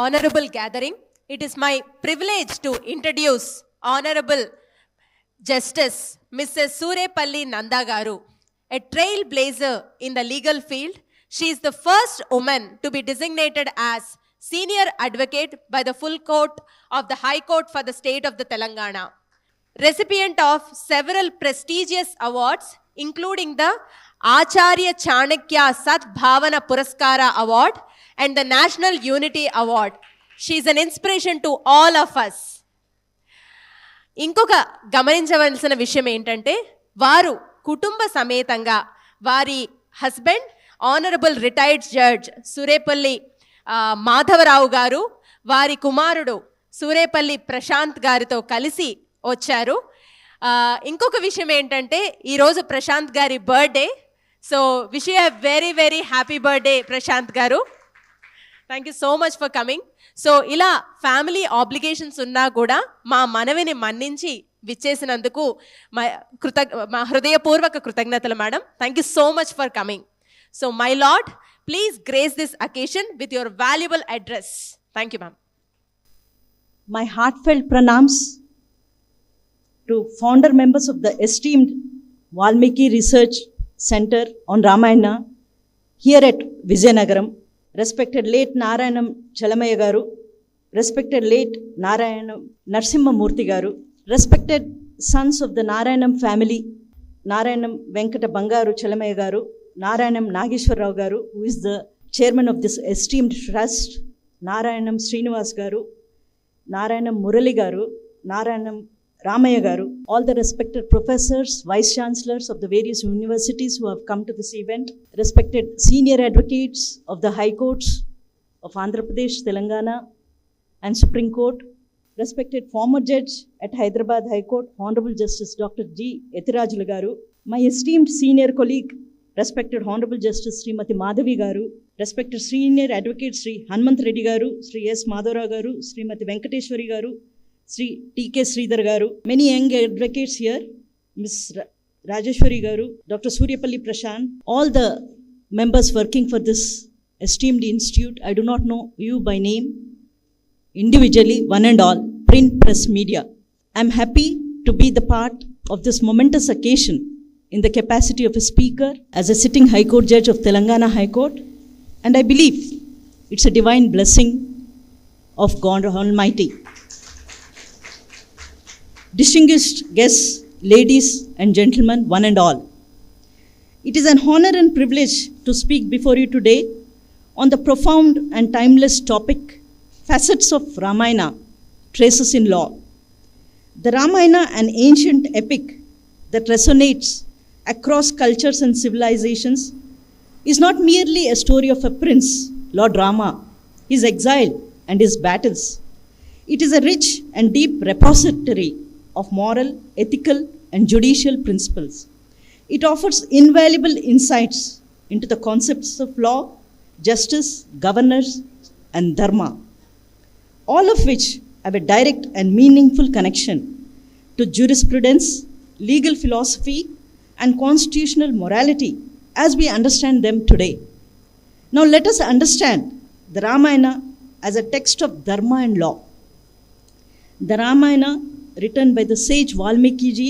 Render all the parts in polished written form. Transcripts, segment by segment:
honorable gathering, it is my privilege to introduce Honorable Justice Mrs. Surepalli Nanda Garu, a trailblazer in the legal field. She is the first woman to be designated as Senior Advocate by the full court of the High Court for the state of the Telangana. Recipient of several prestigious awards, including the Acharya Chanakya Sadbhavana Puraskara Award and the National Unity Award. She is an inspiration to all of us. ఇంకొక గమనించవలసిన విషయం ఏంటంటే వారు కుటుంబ సమేతంగా వారి husband honourable retired judge Surepalli Madhavarao గారు వారి కుమారుడు సూరేపల్లి ప్రశాంత్ గారితో కలిసి వచ్చారు. ఇంకొక విషయం ఏంటంటే ఈరోజు ప్రశాంత్ గారి birthday. So wish you a very very happy birthday Prashanth గారు. Thank you so much for coming. So ఇలా ఫ్యామిలీ ఆబ్లిగేషన్స్ ఉన్నా కూడా మా మనవిని మన్నించి విచ్చేసినందుకు మా హృదయపూర్వక కృతజ్ఞతలు madam. Thank you so much for coming. So my lord, please grace this occasion with your valuable address. Thank you ma'am. My heartfelt pranams to founder members of the esteemed Valmiki Research Center on Ramayana here at Vizianagaram. Respected late Narayanam Chalamaya Garu, respected late Narayanam Narsimha Murthy Garu, respected sons of the Narayanam family, Narayanam Venkata Bangaru Chalamaya Garu, Narayanam Nageshwar Rao Garu, who is the chairman of this esteemed trust, Narayanam Srinivas Garu, Narayanam Murali Garu, Narayanam Ramaya Garu, all the respected professors, vice chancellors of the various universities who have come to this event, respected senior advocates of the high courts of Andhra Pradesh, Telangana and Supreme Court, respected former judge at Hyderabad High Court, Honorable Justice Dr. G. Ethirajulu Garu, my esteemed senior colleague, respected Honorable Justice Srimati Madhavi Garu, respected senior advocate Sri Hanmant Reddy Garu, Sri S. Madhavara Garu, Srimati Venkateshwari Garu, Sri T.K. Sridhar Garu, many young advocates here, Ms. Rajeshwari Garu, Dr. Suryapalli Prashant, all the members working for this esteemed institute. I do not know you by name, individually, one and all, print, press, media. I am happy to be the part of this momentous occasion in the capacity of a speaker as a sitting High Court judge of Telangana High Court, and I believe it's a divine blessing of God Almighty. Distinguished guests, ladies and gentlemen, one and all. It is an honor and privilege to speak before you today on the profound and timeless topic, facets of Ramayana, traces in law. The Ramayana, an ancient epic that resonates across cultures and civilizations, is not merely a story of a prince, Lord Rama, his exile and his battles. It is a rich and deep repository of moral, ethical, and judicial principles. It offers invaluable insights into the concepts of law, justice, governance, and dharma, all of which have a direct and meaningful connection to jurisprudence, legal philosophy, and constitutional morality as we understand them today. Now let us understand the Ramayana as a text of dharma and law. The Ramayana, written by the sage Valmiki ji,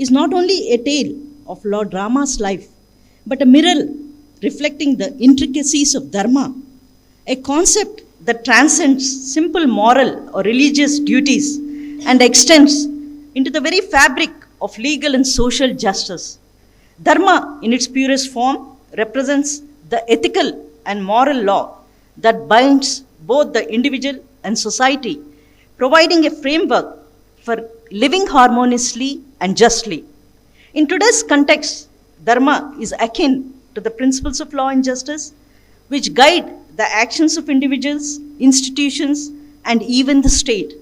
is not only a tale of Lord Rama's life, but a mirror reflecting the intricacies of dharma, a concept that transcends simple moral or religious duties and extends into the very fabric of legal and social justice. Dharma, in its purest form, represents the ethical and moral law that binds both the individual and society, providing a framework for living harmoniously and justly. In today's context, dharma is akin to the principles of law and justice, which guide the actions of individuals, institutions, and even the state.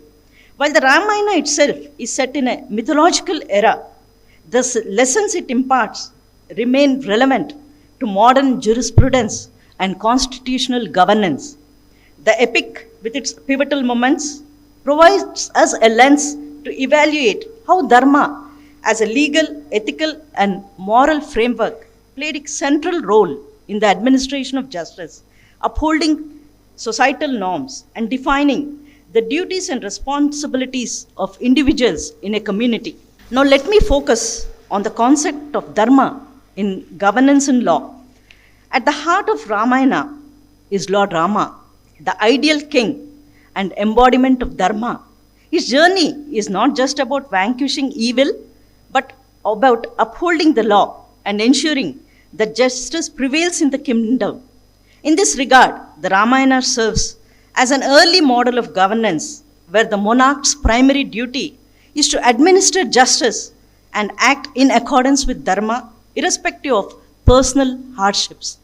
While the Ramayana itself is set in a mythological era, the lessons it imparts remain relevant to modern jurisprudence and constitutional governance. The epic, with its pivotal moments, provides us a lens to evaluate how dharma, as a legal, ethical, and moral framework, played a central role in the administration of justice, upholding societal norms and defining the duties and responsibilities of individuals in a community. Now, let me focus on the concept of dharma in governance and law. At the heart of Ramayana is Lord Rama, the ideal king and embodiment of dharma. His journey is not just about vanquishing evil, but about upholding the law and ensuring that justice prevails in the kingdom. In this regard, the Ramayana serves as an early model of governance where the monarch's primary duty is to administer justice and act in accordance with dharma, irrespective of personal hardships.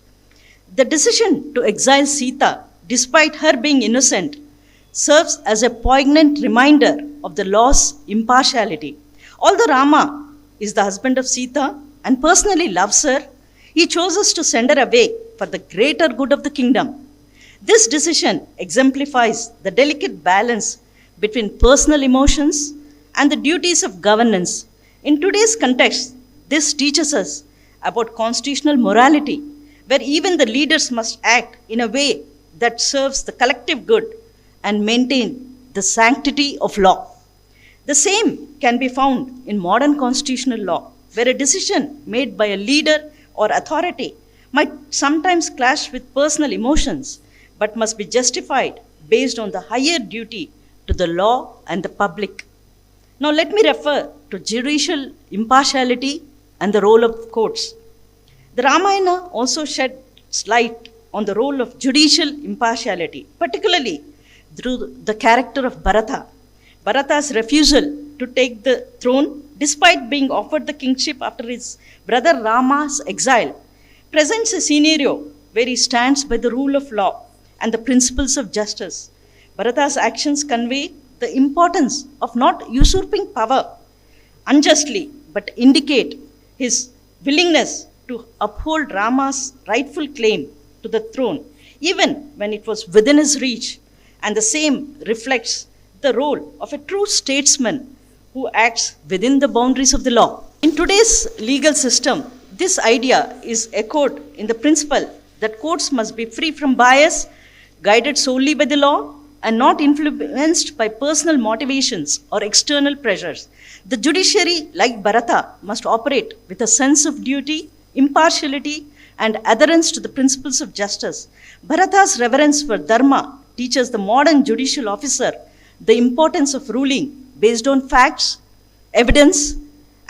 The decision to exile Sita, despite her being innocent, serves as a poignant reminder of the law's impartiality. Although Rama is the husband of Sita and personally loves her, he chooses to send her away for the greater good of the kingdom. This decision exemplifies the delicate balance between personal emotions and the duties of governance. In today's context, this teaches us about constitutional morality, where even the leaders must act in a way that serves the collective good and maintain the sanctity of law. The same can be found in modern constitutional law, where a decision made by a leader or authority might sometimes clash with personal emotions, but must be justified based on the higher duty to the law and the public. Now, let me refer to judicial impartiality and the role of courts. The Ramayana also sheds light on the role of judicial impartiality, particularly through the character of Bharata. Bharata's refusal to take the throne, despite being offered the kingship after his brother Rama's exile, presents a scenario where he stands by the rule of law and the principles of justice. Bharata's actions convey the importance of not usurping power unjustly, but indicate his willingness to uphold Rama's rightful claim to the throne, even when it was within his reach. And the same reflects the role of a true statesman who acts within the boundaries of the law. In today's legal system, this idea is echoed in the principle that courts must be free from bias, guided solely by the law, and not influenced by personal motivations or external pressures. The judiciary, like Bharata, must operate with a sense of duty, impartiality, and adherence to the principles of justice. Bharata's reverence for dharma teaches the modern judicial officer the importance of ruling based on facts, evidence,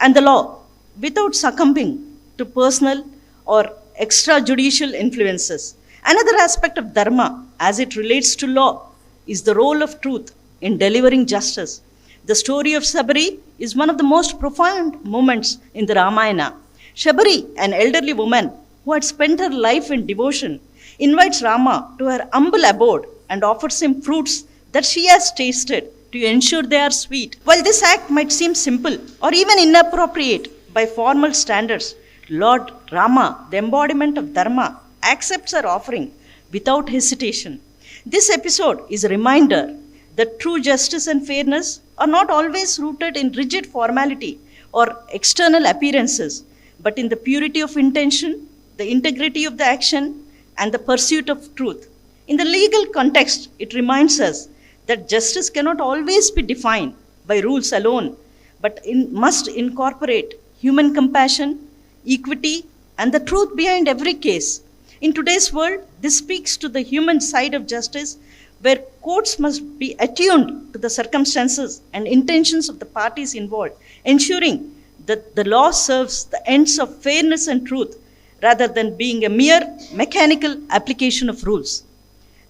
and the law without succumbing to personal or extrajudicial influences. Another aspect of dharma, as it relates to law, is the role of truth in delivering justice. The story of Sabari is one of the most profound moments in the Ramayana. Sabari, an elderly woman who had spent her life in devotion, invites Rama to her humble abode and offers him fruits that she has tasted to ensure they are sweet. While this act might seem simple or even inappropriate by formal standards, Lord Rama, the embodiment of dharma, accepts her offering without hesitation. This episode is a reminder that true justice and fairness are not always rooted in rigid formality or external appearances, but in the purity of intention, the integrity of the action, and the pursuit of truth. In the legal context, it reminds us that justice cannot always be defined by rules alone, but must incorporate human compassion, equity, and the truth behind every case. In today's world, this speaks to the human side of justice, where courts must be attuned to the circumstances and intentions of the parties involved, ensuring that the law serves the ends of fairness and truth rather than being a mere mechanical application of rules.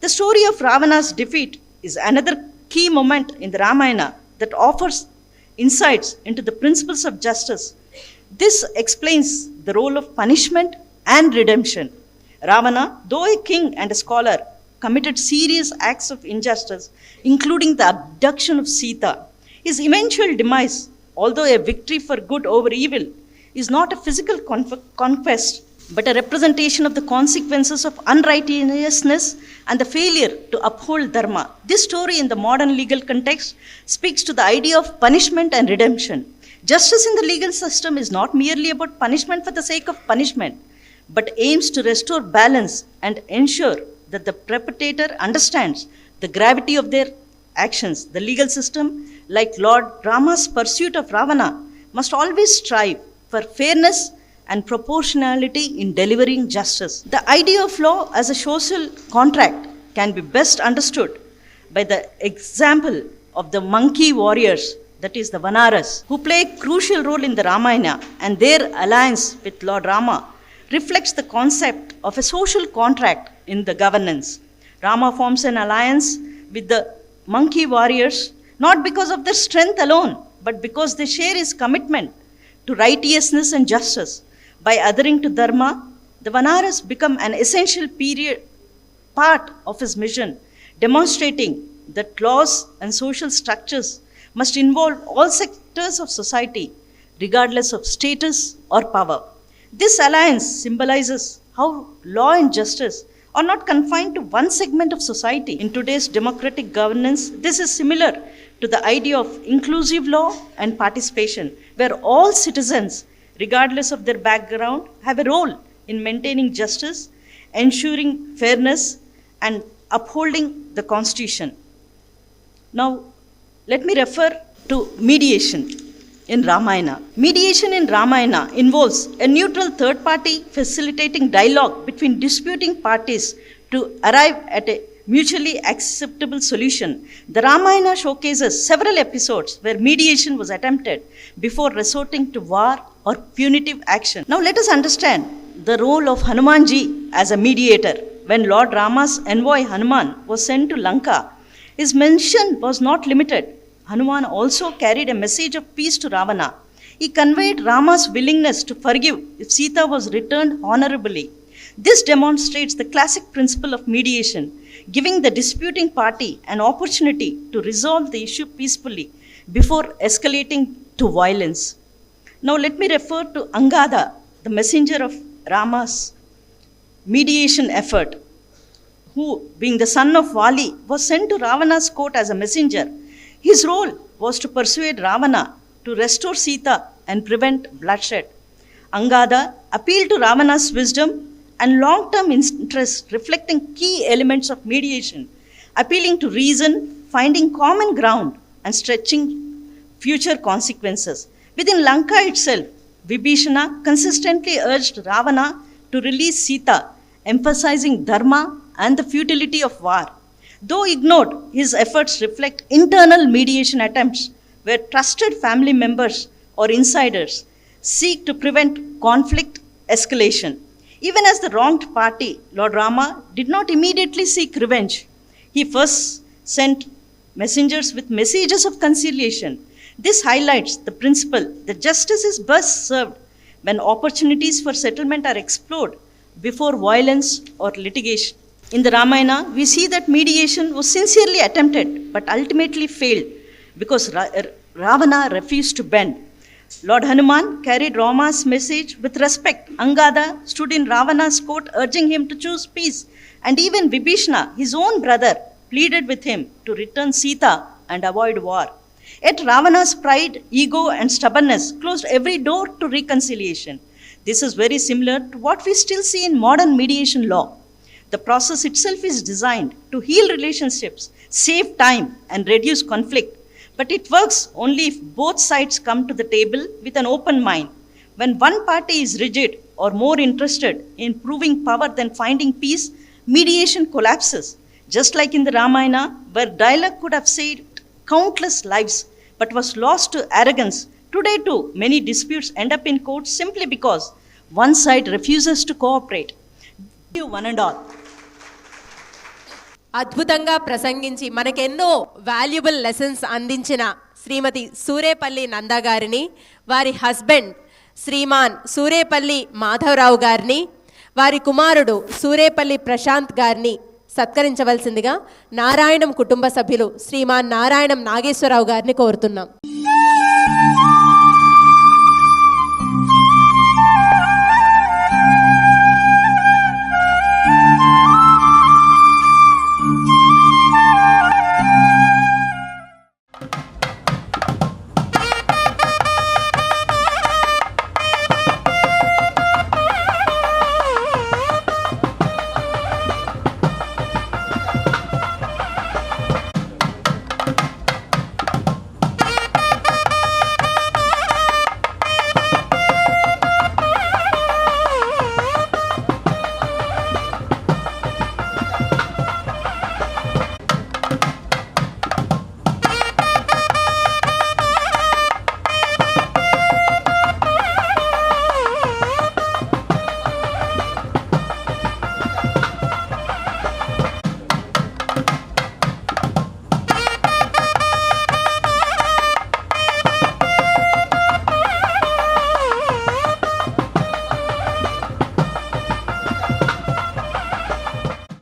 The story of Ravana's defeat is another key moment in the Ramayana that offers insights into the principles of justice. This explains the role of punishment and redemption. Ravana, though a king and a scholar, committed serious acts of injustice, including the abduction of Sita. His eventual demise, although a victory for good over evil, is not a physical conquest, but a representation of the consequences of unrighteousness and the failure to uphold dharma. This story in the modern legal context speaks to the idea of punishment and redemption. Justice in the legal system is not merely about punishment for the sake of punishment, but aims to restore balance and ensure that the perpetrator understands the gravity of their actions. The legal system, like Lord Rama's pursuit of Ravana, must always strive for fairness and proportionality in delivering justice. The idea of law as a social contract can be best understood by the example of the monkey warriors, that is the Vanaras, who play a crucial role in the Ramayana, and their alliance with Lord Rama reflects the concept of a social contract in the governance. Rama forms an alliance with the monkey warriors not because of their strength alone, but because they share his commitment to righteousness and justice. By adhering to Dharma, the Vanaras become an essential part of his mission, demonstrating that laws and social structures must involve all sectors of society, regardless of status or power. This alliance symbolizes how law and justice are not confined to one segment of society. In today's democratic governance, this is similar to the idea of inclusive law and participation, where all citizens, regardless of their background, have a role in maintaining justice, ensuring fairness, and upholding the Constitution. Now, let me refer to mediation in Ramayana. Mediation in Ramayana involves a neutral third party facilitating dialogue between disputing parties to arrive at a mutually acceptable solution. The Ramayana showcases several episodes where mediation was attempted before resorting to war or punitive action. Now let us understand the role of Hanumanji as a mediator. When Lord Rama's envoy Hanuman was sent to Lanka, his mission was not limited. Hanuman also carried a message of peace to Ravana. He conveyed Rama's willingness to forgive if Sita was returned honorably. This demonstrates the classic principle of mediation, giving the disputing party an opportunity to resolve the issue peacefully before escalating to violence. Now let me refer to Angada, the messenger of Rama's mediation effort, who, being the son of Vali, was sent to Ravana's court as a messenger. His role was to persuade Ravana to restore Sita and prevent bloodshed. Angada appealed to Ravana's wisdom and long-term interest, reflecting key elements of mediation, appealing to reason, finding common ground, and stretching future consequences. Within Lanka itself, Vibhishana consistently urged Ravana to release Sita, emphasizing dharma and the futility of war. Though ignored, his efforts reflect internal mediation attempts where trusted family members or insiders seek to prevent conflict escalation. Even as the wronged party, Lord Rama did not immediately seek revenge. He first sent messengers with messages of conciliation. This highlights the principle that justice is best served when opportunities for settlement are explored before violence or litigation. In the Ramayana, we see that mediation was sincerely attempted but ultimately failed because Ravana refused to bend. Lord Hanuman carried Rama's message with respect. Angada stood in Ravana's court urging him to choose peace. And even Vibhishana, his own brother, pleaded with him to return Sita and avoid war. Yet Ravana's pride, ego, and stubbornness closed every door to reconciliation. This is very similar to what we still see in modern mediation law. The process itself is designed to heal relationships, save time, and reduce conflict. But it works only if both sides come to the table with an open mind. When one party is rigid or more interested in proving power than finding peace, mediation collapses. Just like in the Ramayana, where dialogue could have saved countless lives but was lost to arrogance, today too, many disputes end up in courts simply because one side refuses to cooperate. You one and all. అద్భుతంగా ప్రసంగించి మనకెన్నో valuable lessons అందించిన శ్రీమతి సూరేపల్లి నంద గారిని, వారి husband Shriman Surepalli Madhavarao గారిని, వారి కుమారుడు సూరేపల్లి ప్రశాంత్ గారిని సత్కరించవలసిందిగా నారాయణం కుటుంబ సభ్యులు శ్రీమాన్ నారాయణం నాగేశ్వరరావు గారిని కోరుతున్నాం.